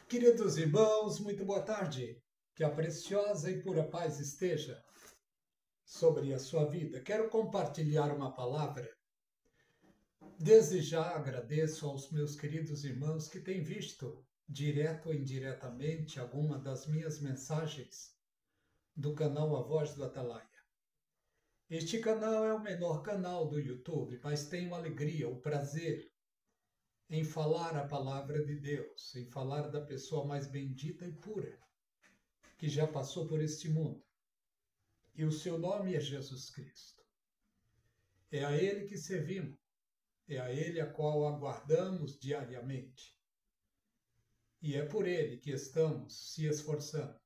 Queridos irmãos, muito boa tarde. Que a preciosa e pura paz esteja sobre a sua vida. Quero compartilhar uma palavra. Desde já agradeço aos meus queridos irmãos que têm visto, direto ou indiretamente, alguma das minhas mensagens do canal A Voz do Atalaia. Este canal é o menor canal do YouTube, mas tenho a alegria, o prazer em falar a palavra de Deus, em falar da pessoa mais bendita e pura que já passou por este mundo. E o seu nome é Jesus Cristo. É a Ele que servimos, é a Ele a qual aguardamos diariamente. E é por Ele que estamos se esforçando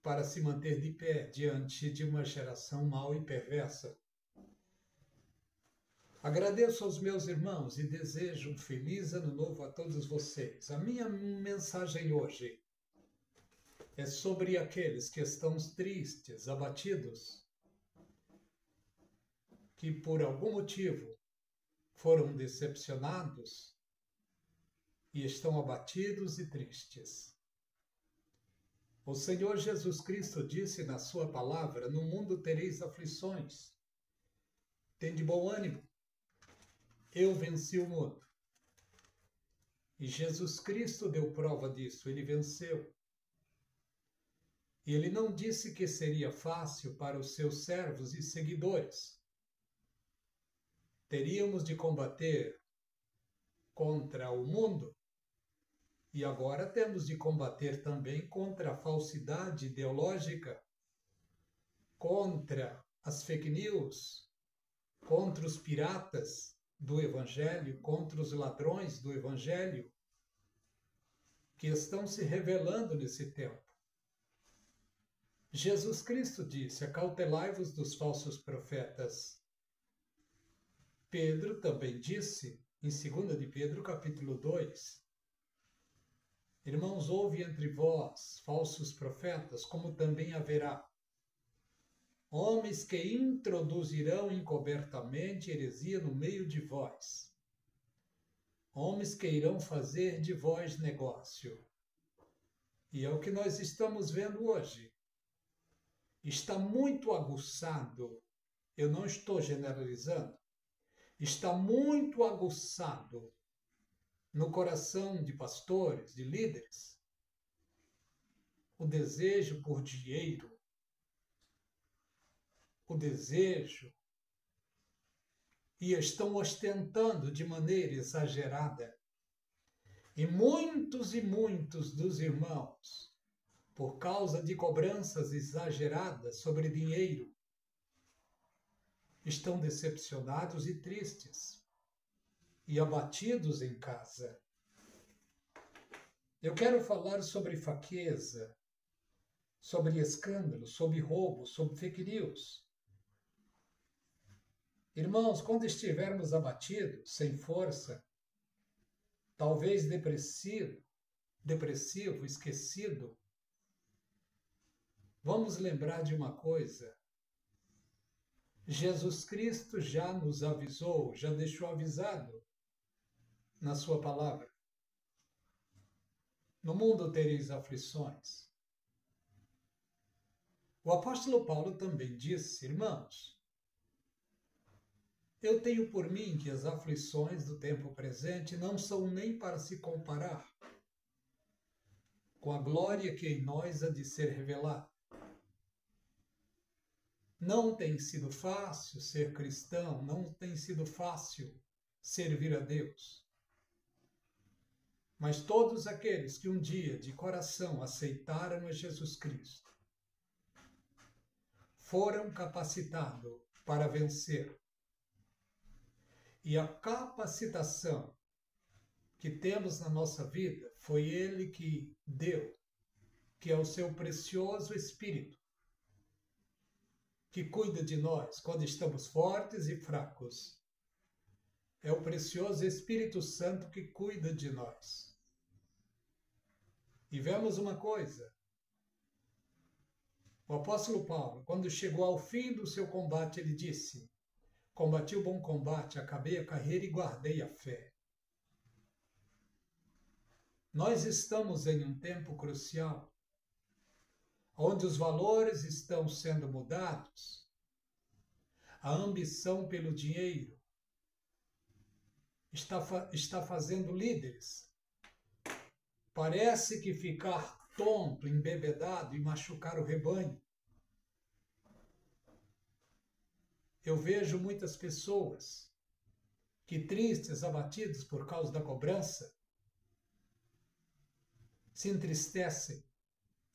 para se manter de pé diante de uma geração mau e perversa. Agradeço aos meus irmãos e desejo um feliz ano novo a todos vocês. A minha mensagem hoje é sobre aqueles que estão tristes, abatidos, que por algum motivo foram decepcionados e estão abatidos e tristes. O Senhor Jesus Cristo disse na sua palavra: no mundo tereis aflições. Tende bom ânimo. Eu venci o mundo. E Jesus Cristo deu prova disso, ele venceu. E ele não disse que seria fácil para os seus servos e seguidores. Teríamos de combater contra o mundo e agora temos de combater também contra a falsidade ideológica, contra as fake news, contra os piratas do Evangelho, contra os ladrões do Evangelho, que estão se revelando nesse tempo. Jesus Cristo disse: acautelai-vos dos falsos profetas. Pedro também disse, em 2 de Pedro, capítulo 2, irmãos, houve entre vós falsos profetas, como também haverá homens que introduzirão encobertamente heresia no meio de vós, homens que irão fazer de vós negócio. E é o que nós estamos vendo hoje. Está muito aguçado, eu não estou generalizando, está muito aguçado no coração de pastores, de líderes, o desejo por dinheiro, o desejo, e estão ostentando de maneira exagerada. E muitos dos irmãos, por causa de cobranças exageradas sobre dinheiro, estão decepcionados e tristes e abatidos em casa. Eu quero falar sobre fraqueza, sobre escândalo, sobre roubo, sobre fake news. Irmãos, quando estivermos abatidos, sem força, talvez depressivo, esquecido, vamos lembrar de uma coisa. Jesus Cristo já nos avisou, já deixou avisado na sua palavra. No mundo tereis aflições. O apóstolo Paulo também disse: irmãos, eu tenho por mim que as aflições do tempo presente não são nem para se comparar com a glória que em nós há de ser revelada. Não tem sido fácil ser cristão, não tem sido fácil servir a Deus. Mas todos aqueles que um dia de coração aceitaram a Jesus Cristo foram capacitados para vencer. E a capacitação que temos na nossa vida foi Ele que deu, que é o seu precioso Espírito, que cuida de nós quando estamos fortes e fracos. É o precioso Espírito Santo que cuida de nós. E vemos uma coisa. O apóstolo Paulo, quando chegou ao fim do seu combate, ele disse: combati o bom combate, acabei a carreira e guardei a fé. Nós estamos em um tempo crucial, onde os valores estão sendo mudados, a ambição pelo dinheiro está fazendo líderes. Parece que ficar tonto, embebedado e machucar o rebanho. Eu vejo muitas pessoas que, tristes, abatidos por causa da cobrança, se entristecem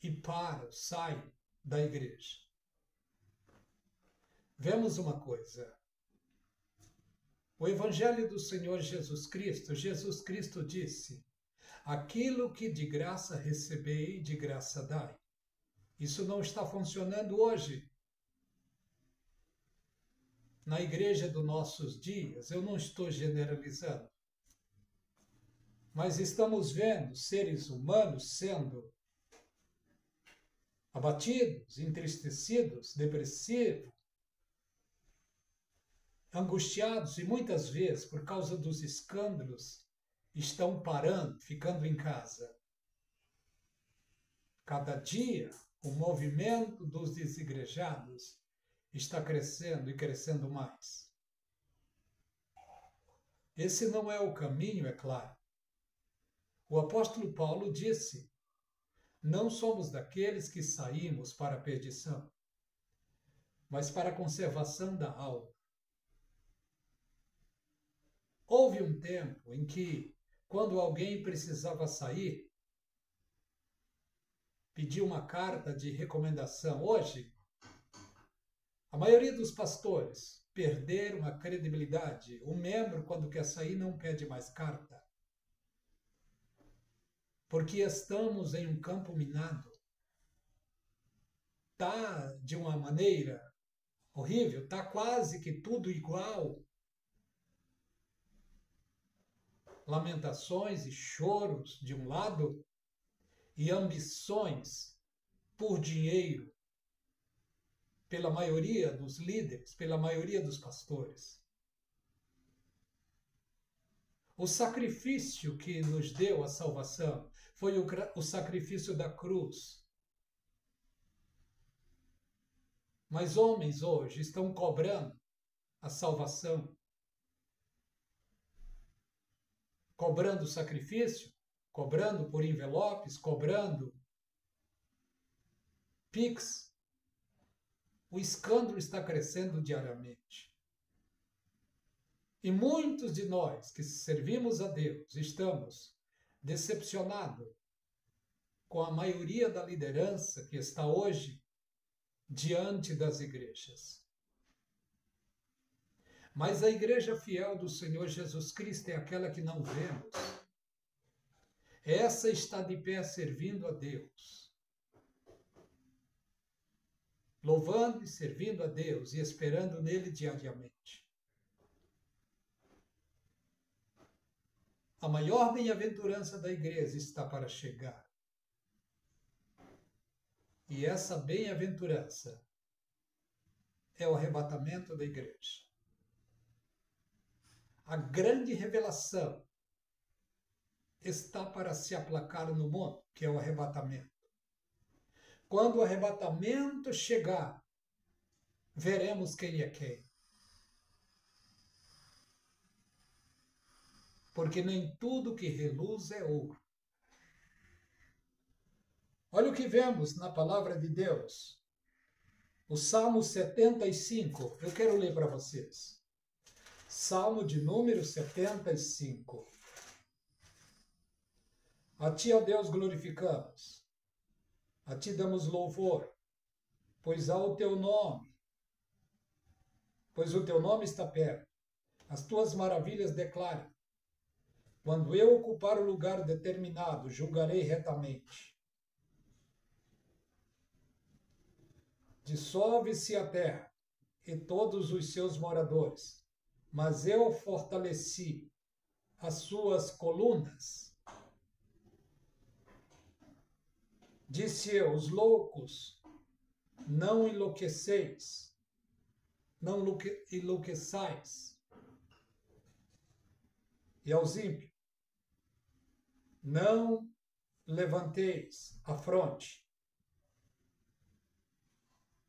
e param, saem da igreja. Vemos uma coisa. O Evangelho do Senhor Jesus Cristo disse: aquilo que de graça recebei, de graça dai. Isso não está funcionando hoje. Na igreja dos nossos dias, eu não estou generalizando, mas estamos vendo seres humanos sendo abatidos, entristecidos, depressivos, angustiados e muitas vezes, por causa dos escândalos, estão parando, ficando em casa. Cada dia, o movimento dos desigrejados está crescendo e crescendo mais. Esse não é o caminho, é claro. O apóstolo Paulo disse: não somos daqueles que saímos para a perdição, mas para a conservação da alma. Houve um tempo em que, quando alguém precisava sair, pedia uma carta de recomendação. Hoje, a maioria dos pastores perderam a credibilidade. O membro, quando quer sair, não pede mais carta. Porque estamos em um campo minado. Está de uma maneira horrível, está quase que tudo igual. Lamentações e choros de um lado e ambições por dinheiro pela maioria dos líderes, pela maioria dos pastores. O sacrifício que nos deu a salvação foi o sacrifício da cruz. Mas homens hoje estão cobrando a salvação, cobrando sacrifício, cobrando por envelopes, cobrando Pix. O escândalo está crescendo diariamente. E muitos de nós que servimos a Deus estamos decepcionados com a maioria da liderança que está hoje diante das igrejas. Mas a igreja fiel do Senhor Jesus Cristo é aquela que não vemos. Essa está de pé servindo a Deus, louvando e servindo a Deus e esperando nele diariamente. A maior bem-aventurança da igreja está para chegar. E essa bem-aventurança é o arrebatamento da igreja. A grande revelação está para se aplacar no mundo, que é o arrebatamento. Quando o arrebatamento chegar, veremos quem é quem. Porque nem tudo que reluz é ouro. Olha o que vemos na palavra de Deus. O Salmo 75, eu quero ler para vocês. Salmo de número 75. A ti, ó Deus, glorificamos. A ti damos louvor, pois há o teu nome. Pois o teu nome está perto. As tuas maravilhas declara. Quando eu ocupar o lugar determinado, julgarei retamente. Dissolve-se a terra e todos os seus moradores, mas eu fortaleci as suas colunas. Disse eu, os loucos, não enlouqueceis, não enlouqueçais. E aos ímpios, não levanteis a fronte.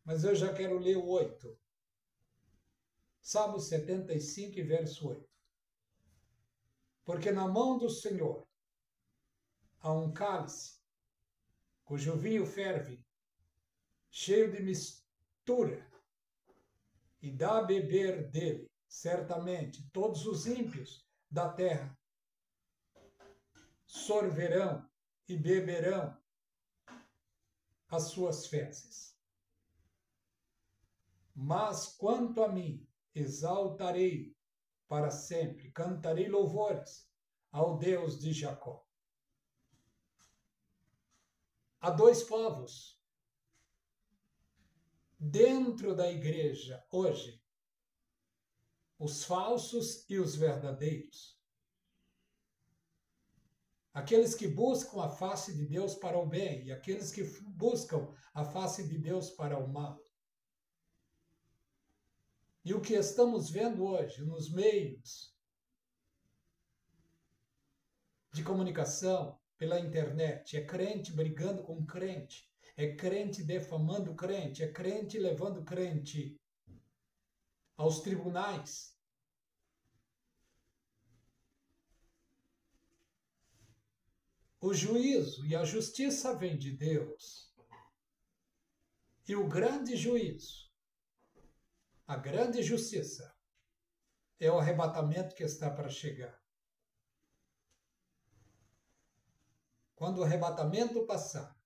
Mas eu já quero ler o 8. Salmo 75, verso 8. Porque na mão do Senhor há um cálice, cujo vinho ferve, cheio de mistura, e dá a beber dele, certamente, todos os ímpios da terra sorverão e beberão as suas fezes. Mas quanto a mim, exaltarei para sempre, cantarei louvores ao Deus de Jacó. Há dois povos dentro da igreja hoje, os falsos e os verdadeiros. Aqueles que buscam a face de Deus para o bem e aqueles que buscam a face de Deus para o mal. E o que estamos vendo hoje nos meios de comunicação, pela internet, é crente brigando com crente, é crente defamando crente, é crente levando crente aos tribunais. O juízo e a justiça vêm de Deus. E o grande juízo, a grande justiça, é o arrebatamento que está para chegar. Quando o arrebatamento passar,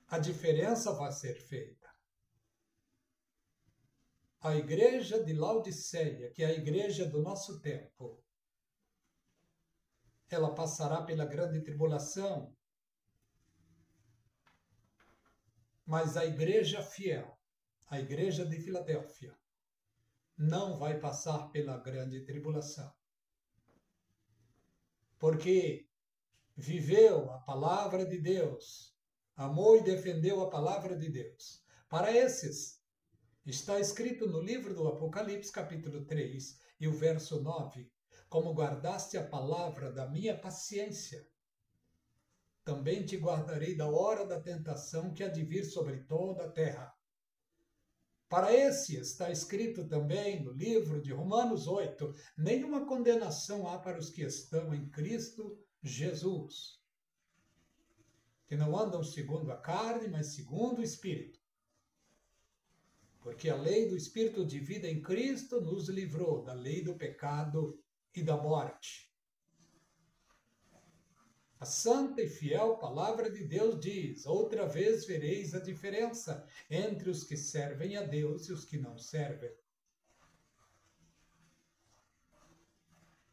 a diferença vai ser feita. A igreja de Laodiceia, que é a igreja do nosso tempo, ela passará pela grande tribulação, mas a igreja fiel, a igreja de Filadélfia, não vai passar pela grande tribulação. Porque viveu a palavra de Deus, amou e defendeu a palavra de Deus. Para esses, está escrito no livro do Apocalipse, capítulo 3, e o verso 9, como guardaste a palavra da minha paciência, também te guardarei da hora da tentação que há de vir sobre toda a terra. Para esse está escrito também no livro de Romanos 8, nenhuma condenação há para os que estão em Cristo Jesus, que não andam segundo a carne, mas segundo o Espírito. Porque a lei do Espírito de vida em Cristo nos livrou da lei do pecado e da morte. A santa e fiel palavra de Deus diz: outra vez vereis a diferença entre os que servem a Deus e os que não servem.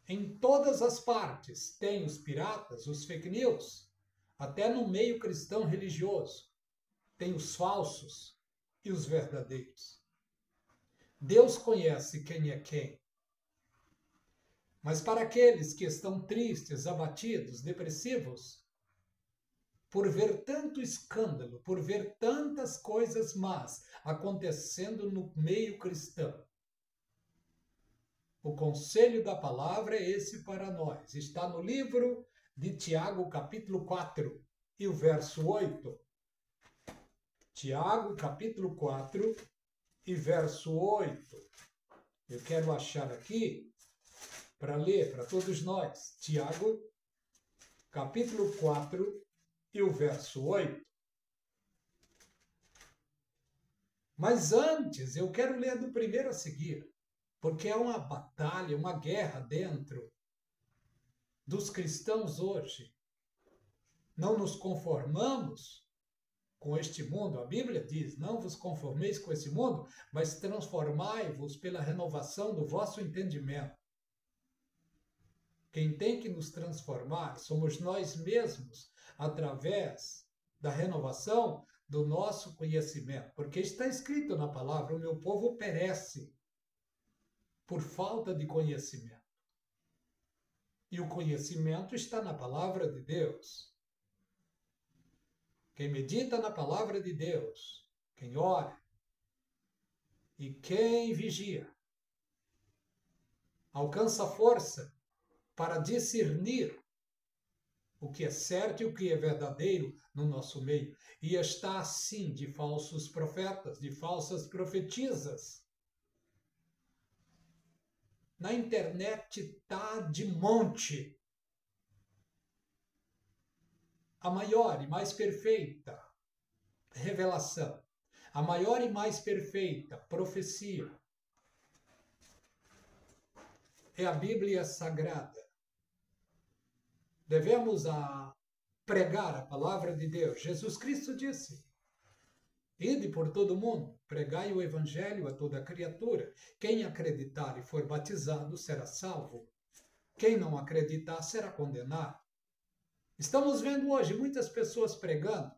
Em todas as partes tem os piratas, os fake news, até no meio cristão religioso, tem os falsos e os verdadeiros. Deus conhece quem é quem. Mas para aqueles que estão tristes, abatidos, depressivos, por ver tanto escândalo, por ver tantas coisas más acontecendo no meio cristão, o conselho da palavra é esse para nós. Está no livro de Tiago, capítulo 4, e o verso 8. Tiago, capítulo 4, e verso 8. Eu quero achar aqui para ler para todos nós. Tiago, capítulo 4, e o verso 8. Mas antes, eu quero ler do primeiro a seguir, porque é uma batalha, uma guerra dentro dos cristãos hoje. Não nos conformamos com este mundo. A Bíblia diz: não vos conformeis com esse mundo, mas transformai-vos pela renovação do vosso entendimento. Quem tem que nos transformar somos nós mesmos, através da renovação do nosso conhecimento. Porque está escrito na palavra: o meu povo perece por falta de conhecimento. E o conhecimento está na palavra de Deus. Quem medita na palavra de Deus, quem ora e quem vigia, alcança força para discernir o que é certo e o que é verdadeiro no nosso meio. E está assim de falsos profetas, de falsas profetisas. Na internet está de monte. A maior e mais perfeita revelação, a maior e mais perfeita profecia é a Bíblia Sagrada. Devemos pregar a palavra de Deus. Jesus Cristo disse: ide por todo o mundo, pregai o evangelho a toda criatura. Quem acreditar e for batizado será salvo. Quem não acreditar será condenado. Estamos vendo hoje muitas pessoas pregando,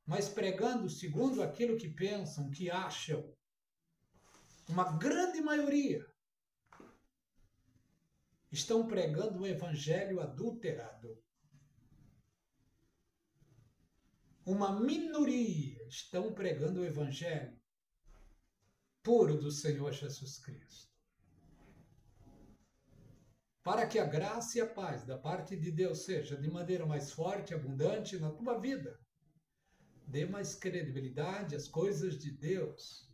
mas pregando segundo aquilo que pensam, que acham. Uma grande maioria estão pregando um evangelho adulterado. Uma minoria estão pregando o evangelho puro do Senhor Jesus Cristo. Para que a graça e a paz da parte de Deus seja de maneira mais forte e abundante na tua vida. Dê mais credibilidade às coisas de Deus.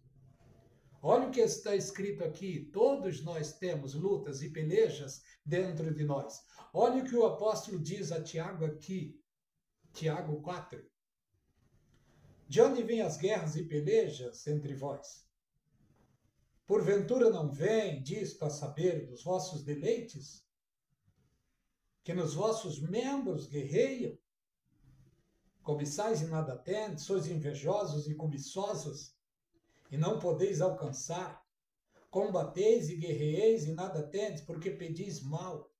Olha o que está escrito aqui. Todos nós temos lutas e pelejas dentro de nós. Olha o que o apóstolo diz a Tiago aqui. Tiago 4. De onde vêm as guerras e pelejas entre vós? Porventura não vem, diz, para saber dos vossos deleites? Que nos vossos membros guerreiam? Cobiçais e nada tendes, sois invejosos e cobiçosos, e não podeis alcançar. Combateis e guerreeis e nada tendes, porque pedis mal.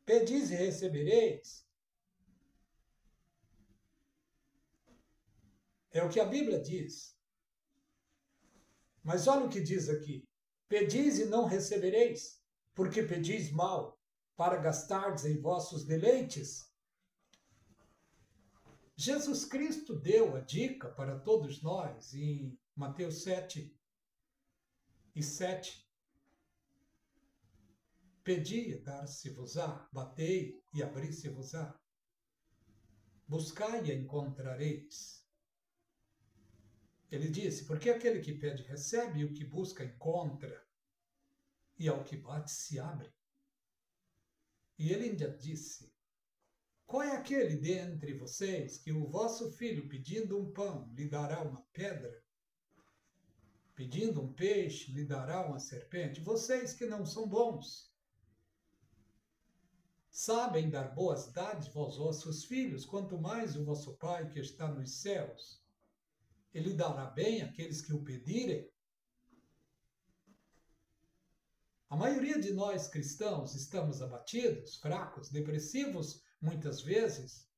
Pedis e recebereis. É o que a Bíblia diz. Mas olha o que diz aqui. Pedis e não recebereis, porque pedis mal, para gastardes em vossos deleites. Jesus Cristo deu a dica para todos nós em Mateus 7:7. Pedi e dar-se-vos-á, batei e abri-se-vos-á. Buscai e encontrareis. Ele disse, porque aquele que pede recebe, e o que busca encontra, e ao que bate se abre. E ele ainda disse, qual é aquele dentre vocês que o vosso filho, pedindo um pão, lhe dará uma pedra? Pedindo um peixe, lhe dará uma serpente? Vocês que não são bons, sabem dar boas dádivas aos vossos filhos, quanto mais o vosso Pai que está nos céus. Ele dará bem àqueles que o pedirem. A maioria de nós cristãos estamos abatidos, fracos, depressivos, muitas vezes,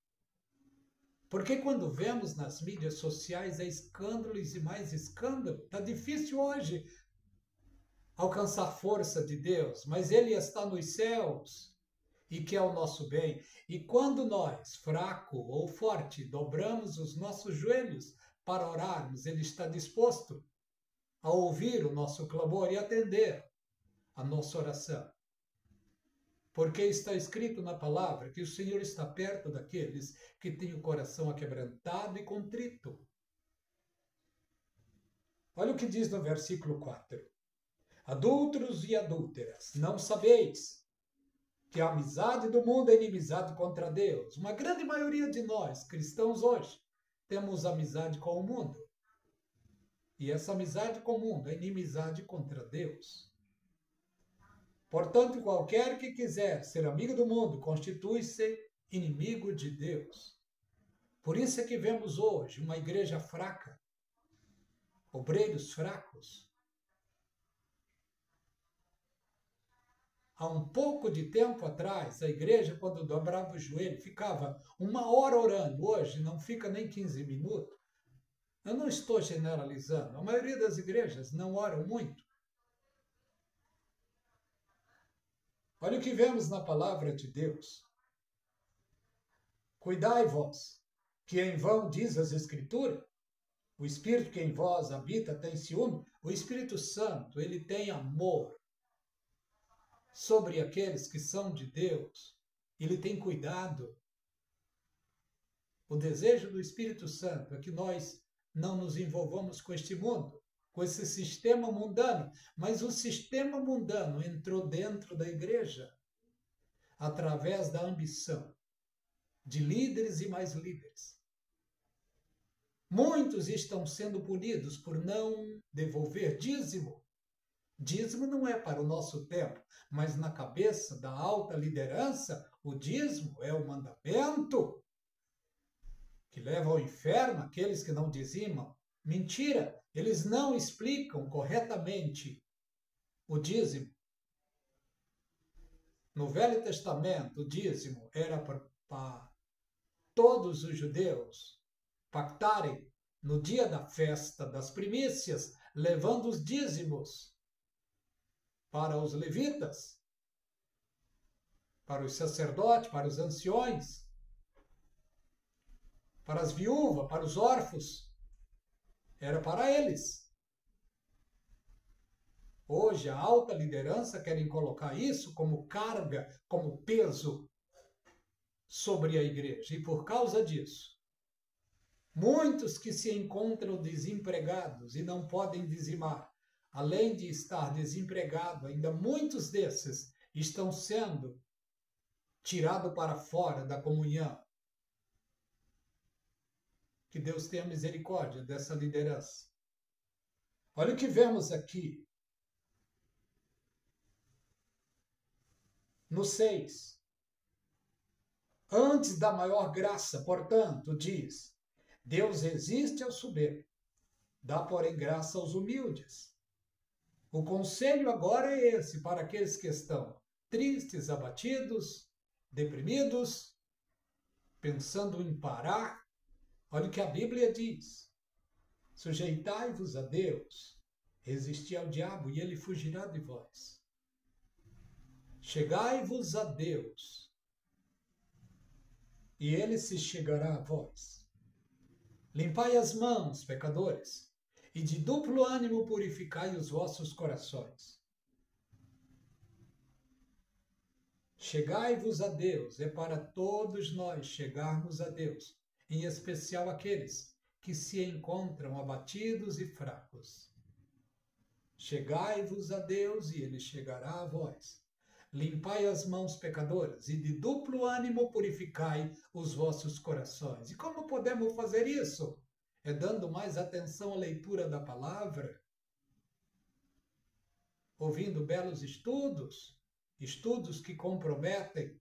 porque quando vemos nas mídias sociais é escândalos e mais escândalo. Está difícil hoje alcançar a força de Deus, mas Ele está nos céus e quer o nosso bem. E quando nós, fraco ou forte, dobramos os nossos joelhos para orarmos, Ele está disposto a ouvir o nosso clamor e atender a nossa oração. Porque está escrito na palavra que o Senhor está perto daqueles que têm o coração aquebrantado e contrito. Olha o que diz no versículo 4. Adúlteros e adúlteras, não sabeis que a amizade do mundo é inimizade contra Deus? Uma grande maioria de nós, cristãos hoje, temos amizade com o mundo. E essa amizade com o mundo é inimizade contra Deus. Portanto, qualquer que quiser ser amigo do mundo constitui-se inimigo de Deus. Por isso é que vemos hoje uma igreja fraca, obreiros fracos. Há um pouco de tempo atrás, a igreja, quando dobrava o joelho, ficava 1 hora orando. Hoje não fica nem 15 minutos. Eu não estou generalizando. A maioria das igrejas não oram muito. Olha o que vemos na palavra de Deus. Cuidai vós, que em vão diz as Escrituras, O Espírito que em vós habita tem ciúme. O Espírito Santo, ele tem amor sobre aqueles que são de Deus. Ele tem cuidado. O desejo do Espírito Santo é que nós não nos envolvamos com este mundo, com esse sistema mundano. Mas o sistema mundano entrou dentro da igreja através da ambição de líderes e mais líderes. Muitos estão sendo punidos por não devolver dízimo. Dízimo não é para o nosso tempo, mas na cabeça da alta liderança, o dízimo é o mandamento que leva ao inferno aqueles que não dizimam. Mentira, eles não explicam corretamente o dízimo. No Velho Testamento, o dízimo era para todos os judeus pactarem no dia da festa das primícias, levando os dízimos para os levitas, para os sacerdotes, para os anciões, para as viúvas, para os órfãos. Era para eles. Hoje, a alta liderança querem colocar isso como carga, como peso sobre a igreja. E por causa disso, muitos que se encontram desempregados e não podem dizimar, além de estar desempregado, ainda muitos desses estão sendo tirados para fora da comunhão. Que Deus tenha misericórdia dessa liderança. Olha o que vemos aqui. No 6. Antes da maior graça, portanto, diz: Deus resiste ao soberbo, dá, porém, graça aos humildes. O conselho agora é esse para aqueles que estão tristes, abatidos, deprimidos, pensando em parar. Olha o que a Bíblia diz: sujeitai-vos a Deus, resisti ao diabo e ele fugirá de vós. Chegai-vos a Deus e ele se chegará a vós. Limpai as mãos, pecadores, e de duplo ânimo purificai os vossos corações. Chegai-vos a Deus, é para todos nós chegarmos a Deus, em especial aqueles que se encontram abatidos e fracos. Chegai-vos a Deus e ele chegará a vós. Limpai as mãos, pecadoras, e de duplo ânimo purificai os vossos corações. E como podemos fazer isso? É dando mais atenção à leitura da palavra, ouvindo belos estudos, estudos que comprometem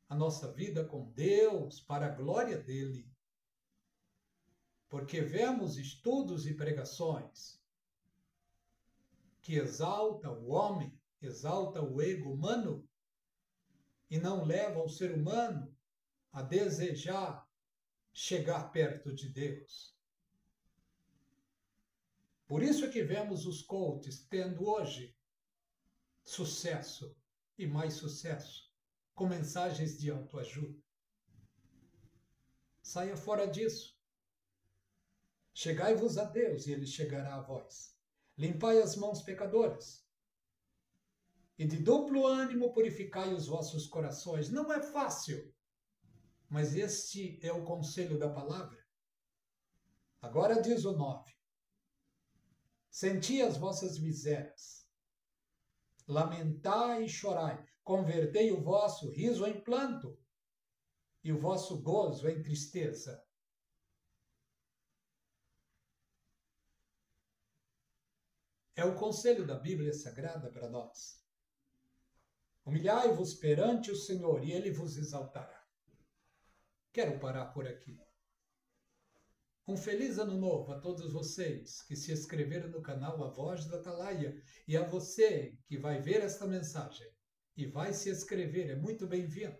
a nossa vida com Deus, para a glória dele. Porque vemos estudos e pregações que exaltam o homem, exalta o ego humano e não leva o ser humano a desejar chegar perto de Deus. Por isso é que vemos os coaches tendo hoje sucesso e mais sucesso com mensagens de autoajuda. Saia fora disso. Chegai-vos a Deus e ele chegará a vós. Limpai as mãos, pecadoras, e de duplo ânimo purificai os vossos corações. Não é fácil, mas este é o conselho da palavra. Agora diz o 9. Senti as vossas misérias, lamentai e chorai, convertei o vosso riso em planto e o vosso gozo em tristeza. É o conselho da Bíblia Sagrada para nós. Humilhai-vos perante o Senhor e ele vos exaltará. Quero parar por aqui. Um feliz ano novo a todos vocês que se inscreveram no canal A Voz do Atalaia e a você que vai ver esta mensagem e vai se inscrever, é muito bem-vindo.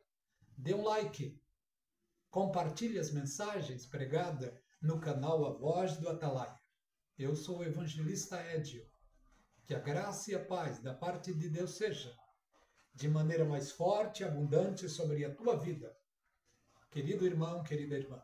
Dê um like, compartilhe as mensagens pregadas no canal A Voz do Atalaia. Eu sou o evangelista Edio. Que a graça e a paz da parte de Deus seja de maneira mais forte e abundante sobre a tua vida. Querido irmão, querida irmã.